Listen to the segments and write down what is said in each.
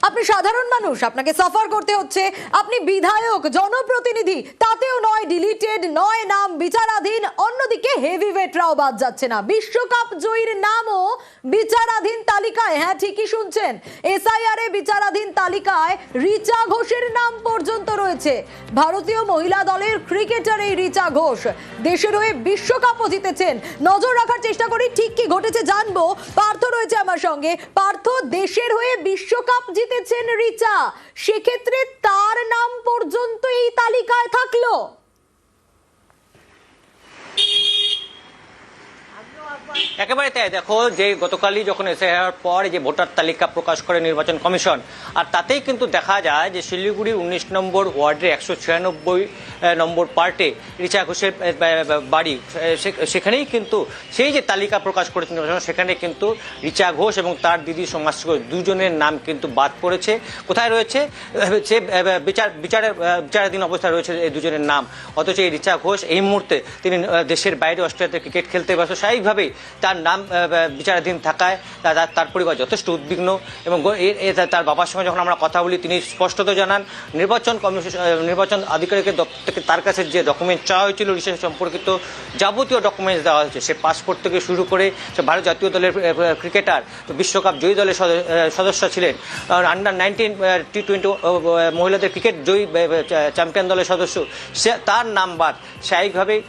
আপনি সাধারণ মানুষ, আপনাকে সাফার করতে হচ্ছে। আপনি বিধায়ক, জনপ্রতিনিধি, তাতেও নয় ডিলিটেড, নয় নাম বিচারাধীন। অন্যদিকে হেভিওয়েটরাও বাদ যাচ্ছে না, বিশ্বকাপ জয়ীর নামও বিচারাধীন তালিকায়। হ্যাঁ, ঠিকই শুনছেন, এসআইআর এ বিচারাধীন তালিকায় রিচা ঘোষের নাম পর্যন্ত রয়েছে। ভারতীয় মহিলা দলের ক্রিকেটার এই রিচা ঘোষ দেশের হয়ে বিশ্বকাপও জিতেছেন। নজর রাখার চেষ্টা করি ঠিক কি ঘটেছে জানবো। পার্থ রয়েছে আমার সঙ্গে। পার্থ, দেশের হয়ে বিশ্বকাপ জিতেছেন রিচা, সেক্ষেত্রে তার নাম পর্যন্ত এই তালিকায় থাকলো। একেবারে তাই। দেখো, যে গতকালই যখন এসআইআর পর যে ভোটার তালিকা প্রকাশ করে নির্বাচন কমিশন, আর তাতেই কিন্তু দেখা যায় যে শিলিগুড়ির 19 নম্বর ওয়ার্ডের 196 নম্বর পার্টে রিচা ঘোষের বাড়ি, সেখানেই কিন্তু সেই যে তালিকা প্রকাশ করেছে নির্বাচন, সেখানে কিন্তু রিচা ঘোষ এবং তার দিদি সমাজ ঘোষ দুজনের নাম কিন্তু বাদ পড়েছে। কোথায় রয়েছে? সে বিচারাধীন অবস্থায় রয়েছে এই দুজনের নাম। অথচ এই রিচা ঘোষ এই মুহূর্তে তিনি দেশের বাইরে অস্ট্রেলিয়াতে ক্রিকেট খেলতে ব্যস্ত। স্বাভাবিকভাবেই তার নাম বিচারাধীন থাকায় তার পরিবার যথেষ্ট উদ্বিগ্ন। এবং তার বাবার সঙ্গে যখন আমরা কথা বলি, তিনি স্পষ্টত জানান নির্বাচন কমিশন, নির্বাচন আধিকারিকের দপ্তর থেকে তার কাছে যে ডকুমেন্ট চাওয়া হয়েছিল রিসেস সম্পর্কিত যাবতীয় ডকুমেন্টস দেওয়া হয়েছে। সে পাসপোর্ট থেকে শুরু করে সে ভারত জাতীয় দলের ক্রিকেটার, বিশ্বকাপ জয়ী দলের সদস্য ছিলেন, আন্ডার 19 T20 মহিলাদের ক্রিকেট জয়ী চ্যাম্পিয়ন দলের সদস্য, সে তার নাম বাদ। স্বাভাবিকভাবেই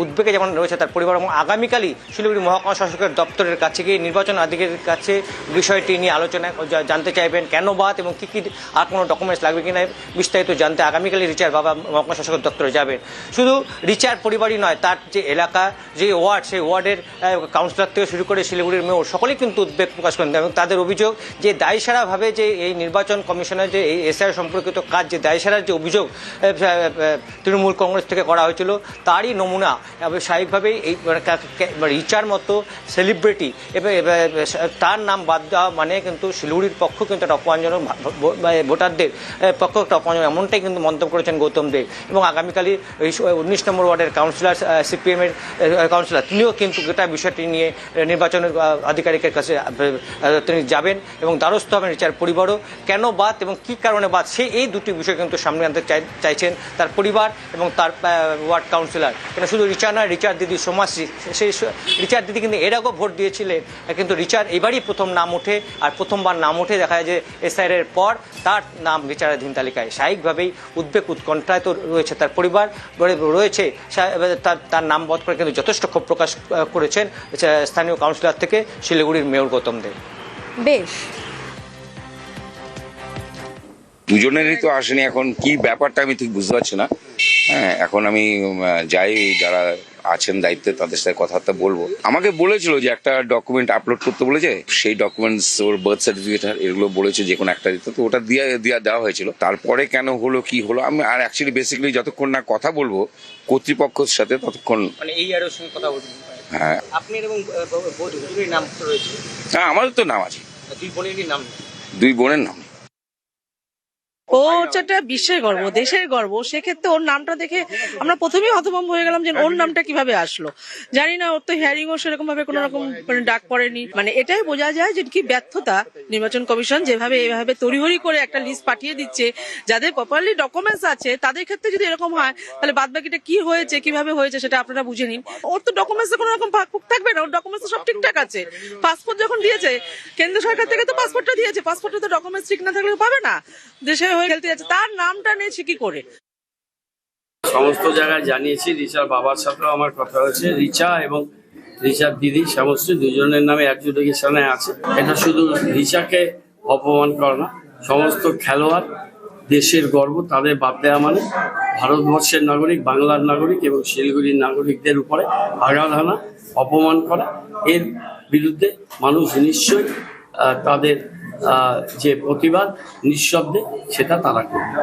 উদ্বেগে যেমন রয়েছে তার পরিবার। এবং আগামীকালই শিলিগুড়ি মহকুমা শাসকের দপ্তরের কাছে গিয়ে নির্বাচন আধিকারিকের কাছে বিষয়টি নিয়ে আলোচনা জানতে চাইবেন, কেন বাদ এবং কী কী আর কোনো ডকুমেন্টস লাগবে কিনা বিস্তারিত জানতে আগামীকালই রিচার বাবা মহকুমা শাসকের দপ্তরে যাবেন। শুধু রিচার পরিবারই নয়, তার যে এলাকা, যে ওয়ার্ড, সেই ওয়ার্ডের কাউন্সিলর থেকে শুরু করে শিলিগুড়ির মেয়র সকলেই কিন্তু উদ্বেগ প্রকাশ করেন। এবং তাদের অভিযোগ যে দায়সারাভাবে যে এই নির্বাচন কমিশনের যে এই এসআইআর সম্পর্কিত কাজ, যে দায়সারার যে অভিযোগ তৃণমূল কংগ্রেস থেকে করা হয়েছিল, তারই নমুনা। স্বাভাবিকভাবেই এই রিচার মতো সেলিব্রিটি তার নাম বাদ দেওয়া মানে কিন্তু শিলিগুড়ির পক্ষ কিন্তু একটা অপমানজনক, ভোটারদের পক্ষ একটা অপমানজনক, এমনটাই কিন্তু মন্তব্য করেছেন গৌতম দেব। এবং আগামীকালই 19 নম্বর ওয়ার্ডের কাউন্সিলর, সিপিএমের কাউন্সিলর, তিনিও কিন্তু গোটা বিষয়টি নিয়ে নির্বাচনের আধিকারিকের কাছে তিনি যাবেন এবং দ্বারস্থ হবেন রিচার পরিবারও। কেন বাদ এবং কী কারণে বাদ, সেই এই দুটি বিষয় কিন্তু সামনে আনতে চাইছেন তার পরিবার এবং তার ওয়ার্ড কাউন্সিলর। কেন শুধু রিচা নয়, রিচার দিদি সমাজশ্রী, সেই রিচার দিদি কিন্তু এর আগেও ভোট দিয়েছিলেন, কিন্তু রিচার এবারই প্রথম নাম ওঠে। আর প্রথমবার নাম ওঠে দেখা যায় যে এসআইআর পর তার নাম বিচারাধীন তালিকায়। স্বাভাবিকভাবেই উদ্বেগ উৎকণ্ঠায় তো রয়েছে তার পরিবার, রয়েছে তার নাম বাদ করে কিন্তু যথেষ্ট ক্ষোভ প্রকাশ করেছেন স্থানীয় কাউন্সিলর থেকে শিলিগুড়ির মেয়র গৌতম দেব। বেশ, দুজনেরই তো আসেনি, এখন কি ব্যাপারটা আমি ঠিক বুঝতে পারছি না। হ্যাঁ, এখন আমি যাই, যারা আছেন দায়িত্বে তাদের সাথে কথাবার্তা বলবো। আমাকে বলেছিল যে একটা ডকুমেন্ট আপলোড করতে বলেছে, সেই ডকুমেন্টস ওর বার্থ সার্টিফিকেট এগুলো বলেছে যে কোনো একটা দিতে, তো ওটা দেওয়া হয়েছিল। তারপরে কেন হলো কি হলো আমি আর অ্যাকচুয়ালি বেসিক্যালি যতক্ষণ না কথা বলবো কর্তৃপক্ষের সাথে ততক্ষণ। মানে এই আর সঙ্গে কথা বলবেন? হ্যাঁ, আপনি এবং দুজনের নাম রয়েছে? হ্যাঁ, আমাদের তো নাম আছে। দুই বোনেরই নাম? দুই বোনের নাম। ও হচ্ছে একটা বিশ্বের গর্ব, দেশের গর্ব। সেক্ষেত্রে ওর নামটা দেখে আমরা প্রথমেই হতভম্ব হয়ে গেলাম যে ওর নামটা কিভাবে আসলো। জানি না, ওর তো হিয়ারিং ও সেরকম ভাবে কোন রকম ডাক পড়েনি। মানে এটাই বোঝা যায় যে কি ব্যর্থতা নির্বাচন কমিশন, যেভাবে এভাবে তড়িঘড়ি করে একটা লিস্ট পাঠিয়ে দিচ্ছে। যাদের প্রপারলি ডকুমেন্টস আছে তাদের ক্ষেত্রে যদি এরকম হয়, তাহলে বাদ বাকিটা কি হয়েছে, কিভাবে হয়েছে সেটা আপনারা বুঝে নিন। ওর তো ডকুমেন্টস কোনো রকম ফাঁক থাকবে না, ওর ডকুমেন্টস সব ঠিকঠাক আছে। পাসপোর্ট যখন দিয়েছে কেন্দ্র সরকার থেকে, তো পাসপোর্টটা দিয়েছে, পাসপোর্টে তো ডকুমেন্টস ঠিক না থাকলে পাবে না। দেশে হয়ে খেলতে যাচ্ছে, তার নামটা নিয়েছে কি করে? সমস্ত জায়গায় জানিয়েছি, রিচার বাবার সাথেও আমার কথা হয়েছে। রিচা এবং রিচার দিদি সমস্ত দুজনের নামে অ্যাডজুডিকেশনে আছে। এটা শুধু রিচাকে অপমান করে না, সমস্ত খেলোয়াড়, দেশের গর্ব, তাদের বাদ দেওয়া মানে ভারতবর্ষের নাগরিক, বাংলার নাগরিক এবং শিলিগুড়ির নাগরিকদের উপরে আঘাত হানা, অপমান করা। এর বিরুদ্ধে মানুষ নিশ্চয়ই তাদের যে প্রতিবাদ নিঃশব্দে সেটা তারা করবে।